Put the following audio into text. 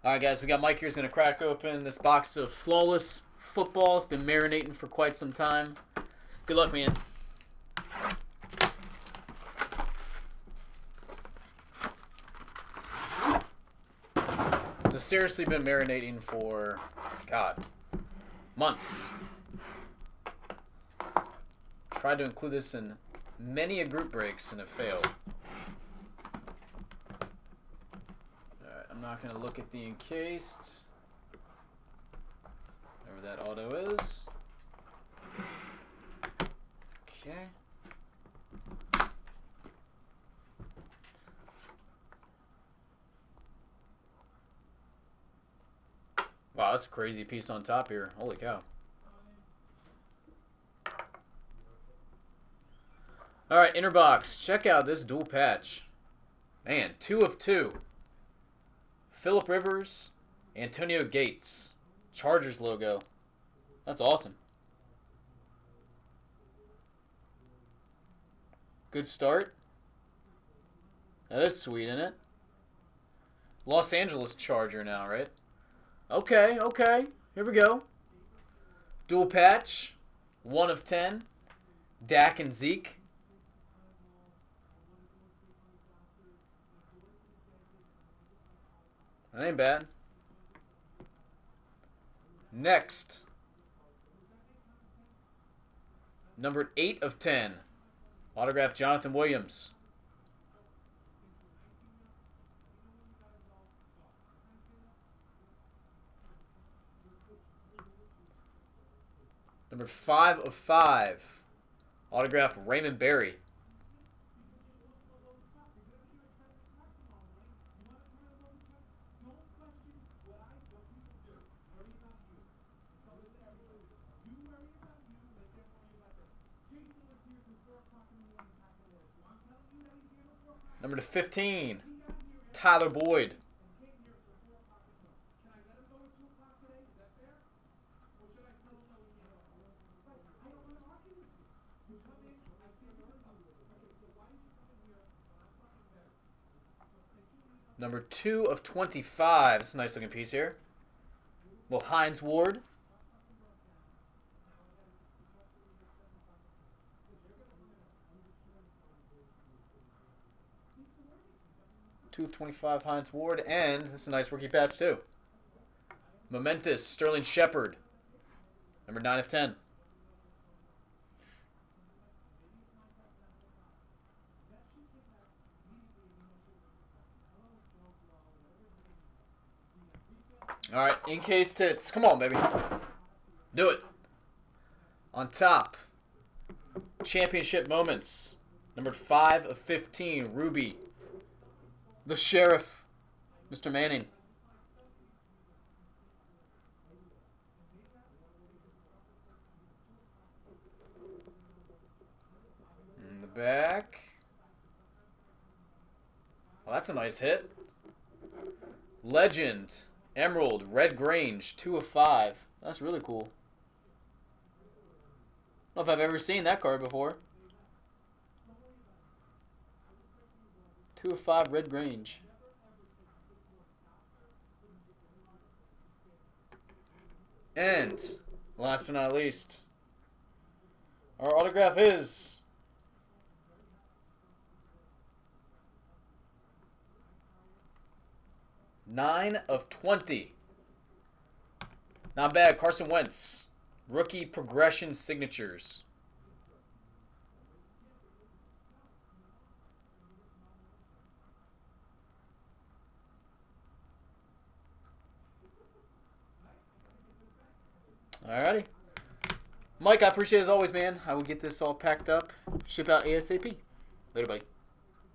Alright, guys, we got Mike here. He's going to crack open this box of Flawless Football. It's been marinating for quite some time. Good luck, man. It's seriously been marinating for, God, months. Tried to include this in many a group breaks and have failed. I'm not going to look at the encased. Whatever that auto is. Okay. Wow, that's a crazy piece on top here. Holy cow. Alright, inner box. Check out this dual patch. Man, 2 of 2. Phillip Rivers, Antonio Gates, Chargers logo. That's awesome. Good start. That is sweet, isn't it? Los Angeles Charger now, right? Okay, okay. Here we go. Dual patch. 1 of 10. Dak and Zeke. That ain't bad. Next. Numbered 8 of 10. Autograph Jonathan Williams. Number 5 of 5. Autograph Raymond Berry. Number 15, Tyler Boyd. Number 2 of 25. This is a nice looking piece here. Little Hines Ward. Two of 25 Hines Ward, and this is a nice rookie patch too. Momentous Sterling Shepard. Number 9 of 10. Alright, in-case tits. Come on, baby. Do it. On top, championship moments. Number 5 of 15, Ruby. The Sheriff, Mr. Manning. In the back. Well, that's a nice hit. Legend, Emerald, Red Grange, 2 of 5. That's really cool. I don't know if I've ever seen that card before. 2 of 5, Red Grange. And last but not least, our autograph is nine of 20. Not bad. Carson Wentz, rookie progression signatures. Alrighty. Mike, I appreciate it as always, man. I will get this all packed up. Ship out ASAP. Later, buddy.